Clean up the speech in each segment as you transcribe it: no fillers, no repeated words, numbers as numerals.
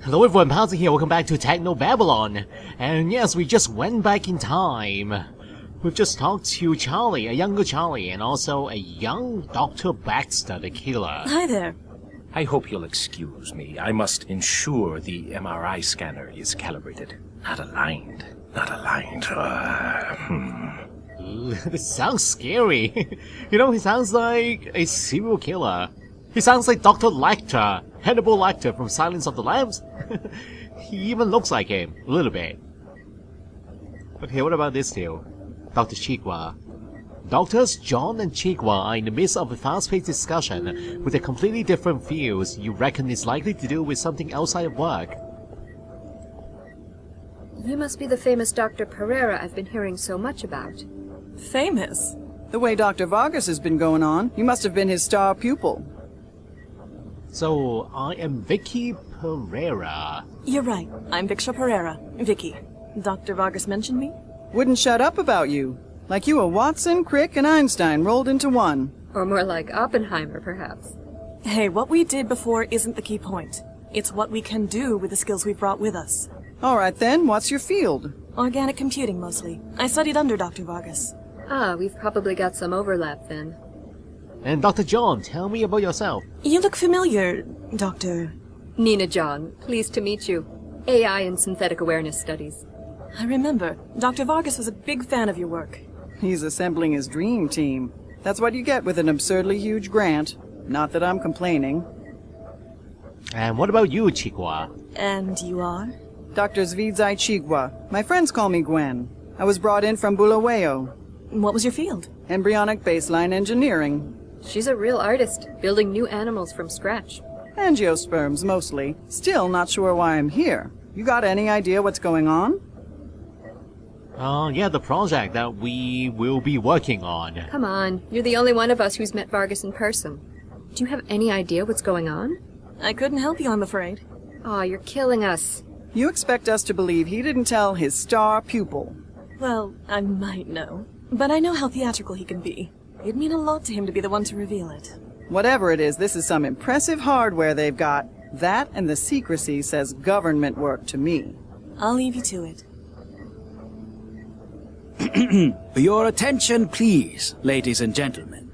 Hello everyone, Pouncey here, welcome back to Technobabylon. And yes, we just went back in time. We've just talked to Charlie, a younger Charlie, and also a young Dr. Baxter, the killer. Hi there. I hope you'll excuse me. I must ensure the MRI scanner is calibrated. Not aligned. Not aligned. This sounds scary. You know, he sounds like a serial killer. He sounds like Dr. Lecter, Hannibal Lecter from Silence of the Lambs. He even looks like him, a little bit. Okay, what about this deal? Dr. Chikwa. Doctors John and Chikwa are in the midst of a fast-paced discussion with a completely different fields you reckon is likely to do with something outside of work. You must be the famous Dr. Pereira I've been hearing so much about. Famous? The way Dr. Vargas has been going on, you must have been his star pupil. So, I am Vicky Pereira. You're right. I'm Viksha Pereira. Vicky. Dr. Vargas mentioned me? Wouldn't shut up about you. Like you were Watson, Crick, and Einstein rolled into one. Or more like Oppenheimer, perhaps. Hey, what we did before isn't the key point. It's what we can do with the skills we've brought with us. Alright then, what's your field? Organic computing, mostly. I studied under Dr. Vargas. Ah, we've probably got some overlap then. And Dr. John, tell me about yourself. You look familiar, Doctor... Nina John, pleased to meet you. AI and Synthetic Awareness Studies. I remember. Dr. Vargas was a big fan of your work. He's assembling his dream team. That's what you get with an absurdly huge grant. Not that I'm complaining. And what about you, Chikwa? And you are? Dr. Zvidzai Chigwa. My friends call me Gwen. I was brought in from Bulawayo. What was your field? Embryonic baseline engineering. She's a real artist, building new animals from scratch. Angiosperms, mostly. Still not sure why I'm here. You got any idea what's going on? Yeah, the project that we will be working on. Come on, you're the only one of us who's met Vargas in person. Do you have any idea what's going on? I couldn't help you, I'm afraid. Aw, you're killing us. You expect us to believe he didn't tell his star pupil? Well, I might know. But I know how theatrical he can be. It'd mean a lot to him to be the one to reveal it. Whatever it is, this is some impressive hardware they've got. That and the secrecy says government work to me. I'll leave you to it. Your attention, please, ladies and gentlemen.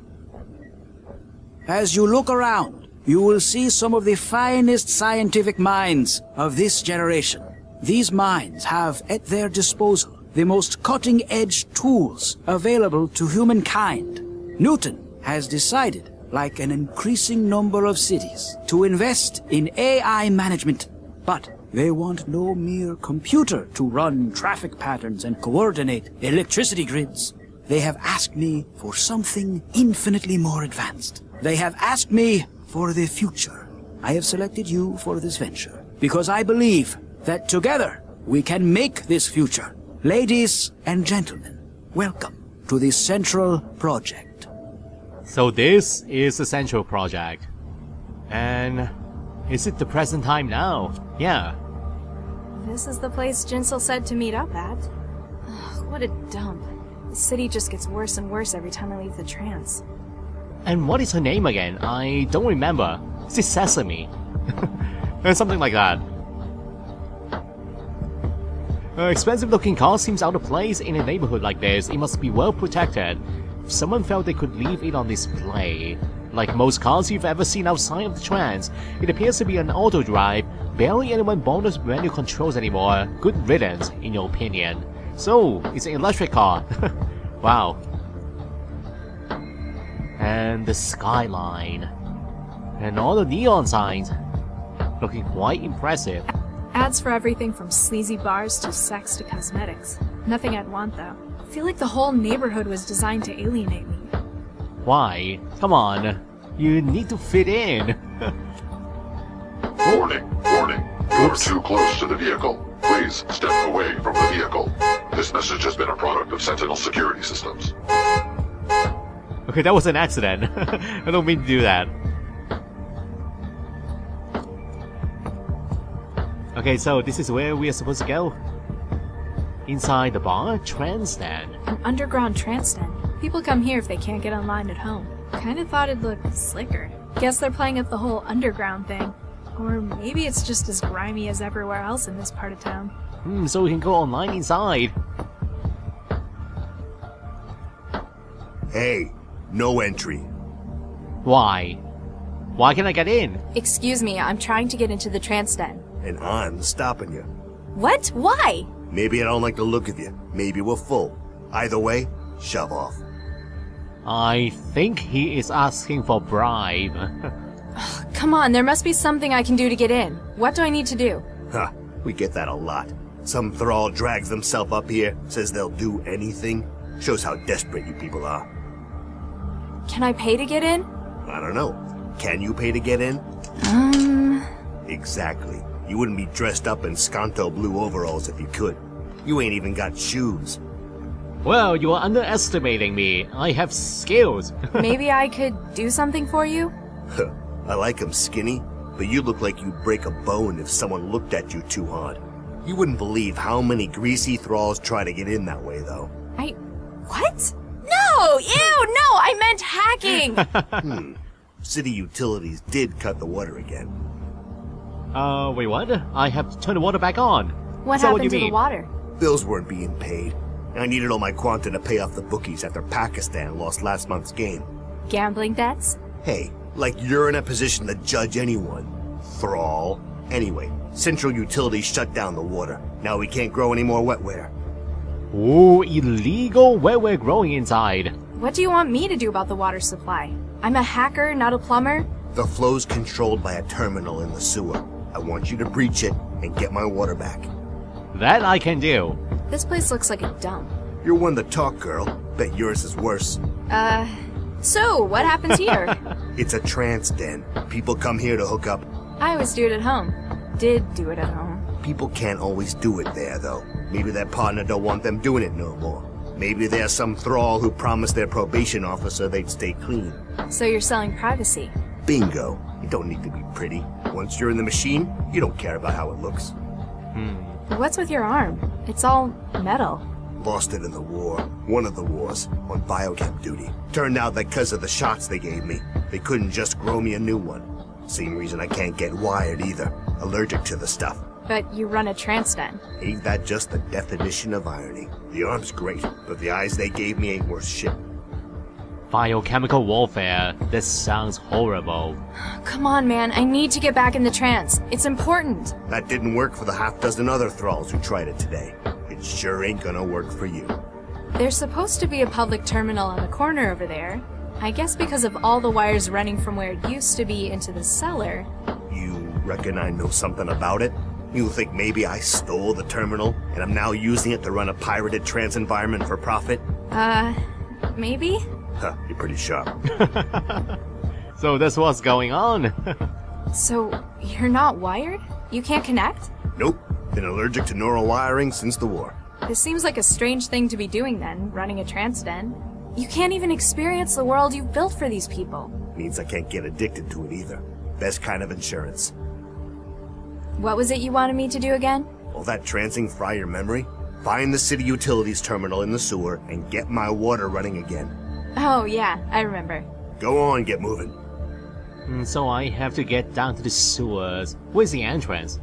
As you look around, you will see some of the finest scientific minds of this generation. These minds have at their disposal the most cutting-edge tools available to humankind. Newton has decided, like an increasing number of cities, to invest in AI management. But they want no mere computer to run traffic patterns and coordinate electricity grids. They have asked me for something infinitely more advanced. They have asked me for the future. I have selected you for this venture because I believe that together we can make this future. Ladies and gentlemen, welcome to the Central Project. So this is the Central Project. And is it the present time now? Yeah. This is the place Jinsel said to meet up at. Ugh, what a dump. The city just gets worse and worse every time I leave the trance. And what is her name again? I don't remember. Is it Sesame? Something like that. Expensive looking car seems out of place in a neighborhood like this. It must be well protected. If someone felt they could leave it on display. Like most cars you've ever seen outside of the trance, it appears to be an auto drive. Barely anyone bothers manual controls anymore. Good riddance, in your opinion. So, it's an electric car. Wow. And the skyline. And all the neon signs. Looking quite impressive. Ads for everything from sleazy bars to sex to cosmetics. Nothing I'd want, though. I feel like the whole neighborhood was designed to alienate me. Why? Come on. You need to fit in. Warning, warning. You're too close to the vehicle. Please step away from the vehicle. This message has been a product of Sentinel security systems. Okay, that was an accident. I don't mean to do that. Okay, so this is where we are supposed to go. Inside the bar, Trance Tent. An underground trance tent. People come here if they can't get online at home. Kinda thought it'd look slicker. Guess they're playing up the whole underground thing. Or maybe it's just as grimy as everywhere else in this part of town. So we can go online inside. Hey, no entry. Why? Why can't I get in? Excuse me, I'm trying to get into the trance den. And I'm stopping you. What? Why? Maybe I don't like the look of you. Maybe we're full. Either way, shove off. I think he is asking for bribe. Come on, there must be something I can do to get in. What do I need to do? Ha, we get that a lot. Some thrall drags themselves up here, says they'll do anything. Shows how desperate you people are. Can I pay to get in? I don't know. Can you pay to get in? Exactly. You wouldn't be dressed up in Skanto blue overalls if you could. You ain't even got shoes. Well, you are underestimating me. I have skills. Maybe I could do something for you? I like 'em skinny, but you look like you'd break a bone if someone looked at you too hard. You wouldn't believe how many greasy thralls try to get in that way, though. What? No! Ew, no! I meant hacking! City Utilities did cut the water again. Wait, what? I have to turn the water back on. What Is that happened you to the mean? water? Bills weren't being paid. I needed all my quanta to pay off the bookies after Pakistan lost last month's game. Gambling debts? Hey, like you're in a position to judge anyone. Thrall. Anyway, Central Utilities shut down the water. Now we can't grow any more wetware. Ooh, illegal wetware growing inside. What do you want me to do about the water supply? I'm a hacker, not a plumber. The flow's controlled by a terminal in the sewer. I want you to breach it and get my water back. That I can do. This place looks like a dump. You're one to talk, girl. Bet yours is worse. So, what happens here? It's a trance den. People come here to hook up. I always do it at home. Did do it at home. People can't always do it there, though. Maybe their partner don't want them doing it no more. Maybe there's some thrall who promised their probation officer they'd stay clean. So you're selling privacy. Bingo. You don't need to be pretty. Once you're in the machine, you don't care about how it looks. What's with your arm? It's all metal. Lost it in the war. One of the wars. On biochem duty. Turned out that because of the shots they gave me, they couldn't just grow me a new one. Same reason I can't get wired either. Allergic to the stuff. But you run a trance den. Ain't that just the definition of irony? The arm's great, but the eyes they gave me ain't worth shit. Biochemical warfare. This sounds horrible. Come on, man. I need to get back in the trance. It's important. That didn't work for the half-dozen other thralls who tried it today. It sure ain't gonna work for you. There's supposed to be a public terminal on the corner over there. I guess because of all the wires running from where it used to be into the cellar. You reckon I know something about it? You think maybe I stole the terminal, and I'm now using it to run a pirated trance environment for profit? Maybe? Huh, you're pretty sharp. So that's what's going on. So, you're not wired? You can't connect? Nope. Been allergic to neural wiring since the war. This seems like a strange thing to be doing then, running a trance den. You can't even experience the world you've built for these people. Means I can't get addicted to it either. Best kind of insurance. What was it you wanted me to do again? Will that trancing fry your memory? Find the city utilities terminal in the sewer and get my water running again. Oh, yeah, I remember. Go on, get moving. So I have to get down to the sewers. Where's the entrance?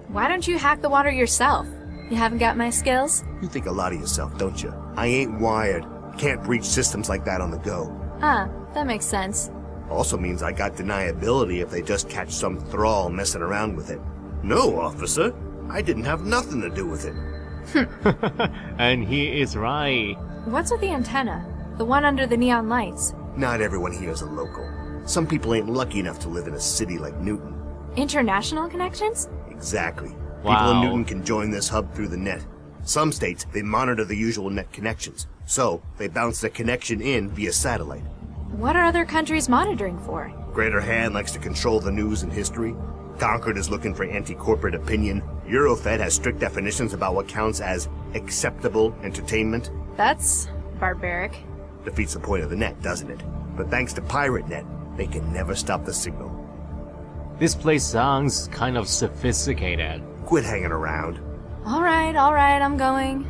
Why don't you hack the water yourself? You haven't got my skills? You think a lot of yourself, don't you? I ain't wired. Can't breach systems like that on the go. Ah, that makes sense. Also means I got deniability if they just catch some thrall messing around with it. No, officer. I didn't have nothing to do with it. And he is right. What's with the antenna? The one under the neon lights? Not everyone here is a local. Some people ain't lucky enough to live in a city like Newton. International connections? Exactly. Wow. People in Newton can join this hub through the net. Some states, they monitor the usual net connections. So, they bounce the connection in via satellite. What are other countries monitoring for? Greater Hand likes to control the news and history. Concord is looking for anti-corporate opinion. Eurofed has strict definitions about what counts as acceptable entertainment. That's barbaric. Defeats the point of the net, doesn't it? But thanks to Pirate Net, they can never stop the signal. This place sounds kind of sophisticated. Quit hanging around. Alright, I'm going.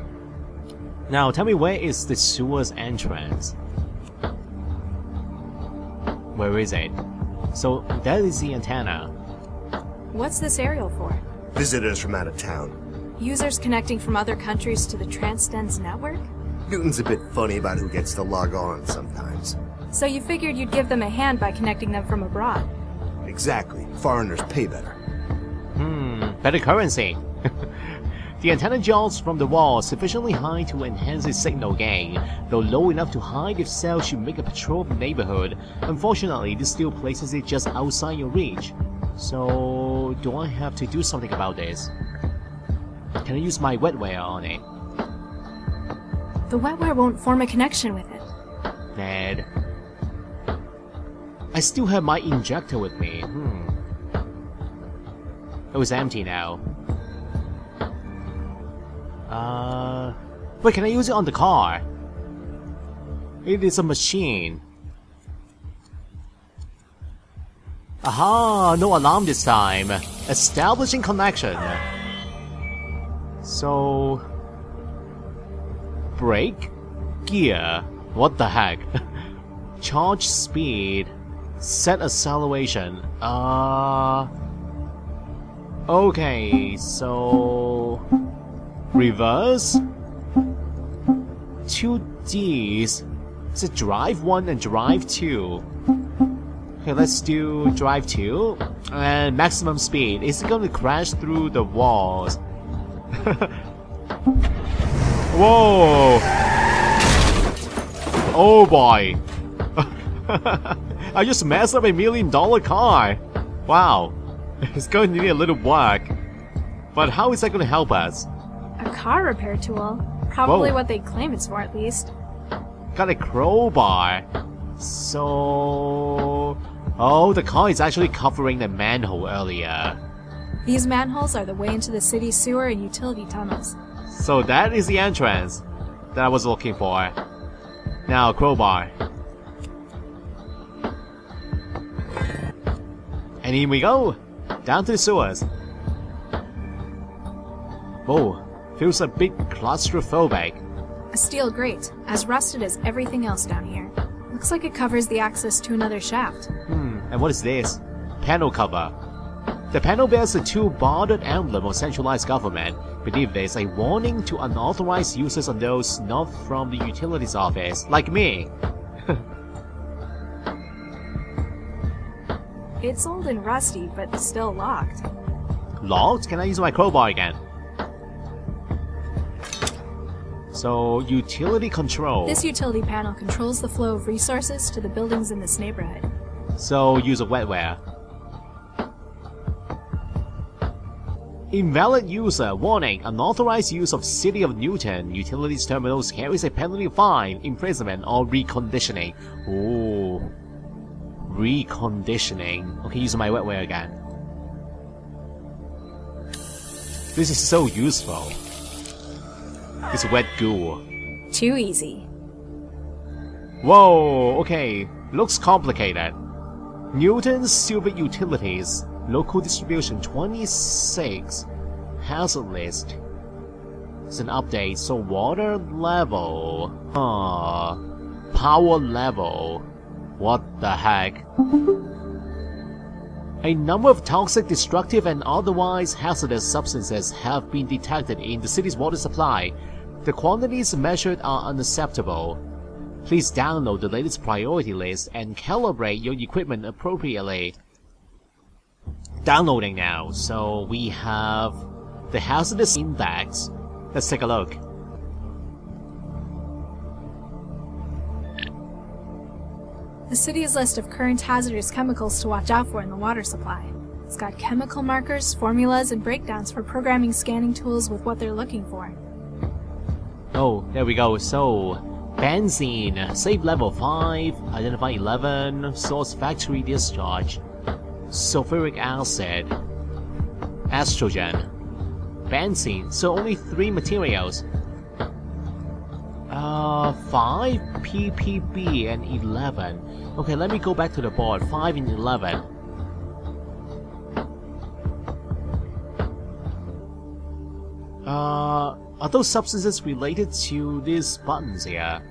Now tell me, where is the sewer's entrance? Where is it? So that is the antenna. What's this aerial for? Visitors from out of town. Users connecting from other countries to the Trance Tent's network? Newton's a bit funny about who gets to log on sometimes. So you figured you'd give them a hand by connecting them from abroad? Exactly. Foreigners pay better. Better currency. The antenna jaws from the wall sufficiently high to enhance its signal gain, though low enough to hide if cells should make a patrol of the neighborhood. Unfortunately, this still places it just outside your reach. So, do I have to do something about this? Can I use my wetware on it? The wetware won't form a connection with it. Ned. I still have my injector with me. Oh, it's empty now. Wait, can I use it on the car? It is a machine. Aha, no alarm this time. Establishing connection. So... brake? Gear? What the heck? Charge speed. Set acceleration. Okay, so... reverse? 2 Ds. Is it drive 1 and drive 2? Okay, let's do drive 2. And maximum speed. Is it going to crash through the walls? Whoa! Oh boy! I just messed up $1 million car! Wow. It's going to need a little work. But how is that going to help us? A car repair tool? Probably Whoa. what they claim it's for, at least. Got a crowbar. So... oh, the car is actually covering the manhole earlier. These manholes are the way into the city's sewer and utility tunnels. So that is the entrance that I was looking for. Now, crowbar. And in we go! Down to the sewers. Whoa, feels a bit claustrophobic. A steel grate, as rusted as everything else down here. Looks like it covers the access to another shaft. And what is this? Panel cover. The panel bears the 2 bordered emblem of centralized government. Beneath this, a warning to unauthorized users and those not from the utilities office, like me. It's old and rusty, but still locked. Locked? Can I use my crowbar again? So, utility control. This utility panel controls the flow of resources to the buildings in this neighborhood. So, use a wetware. Invalid user. Warning. Unauthorized use of City of Newton utilities terminals carries a penalty of fine, imprisonment, or reconditioning. Ooh. Reconditioning. Okay, use my wetware again. This is so useful. It's wet goo. Too easy. Whoa, okay. Looks complicated. Newton's Silver Utilities. Local distribution 26. Hazard list. It's an update. So water level. Power level. What the heck? A number of toxic, destructive, and otherwise hazardous substances have been detected in the city's water supply. The quantities measured are unacceptable. Please download the latest priority list and calibrate your equipment appropriately. Downloading now. So we have the hazardous index. Let's take a look. The city's list of current hazardous chemicals to watch out for in the water supply. It's got chemical markers, formulas, and breakdowns for programming scanning tools with what they're looking for. Oh, there we go. So, benzene, save level 5, identify 11, source factory discharge, sulfuric acid, estrogen, benzene, so only 3 materials. 5, ppb, and 11. Okay, let me go back to the board. 5 and 11. Are those substances related to these buttons here?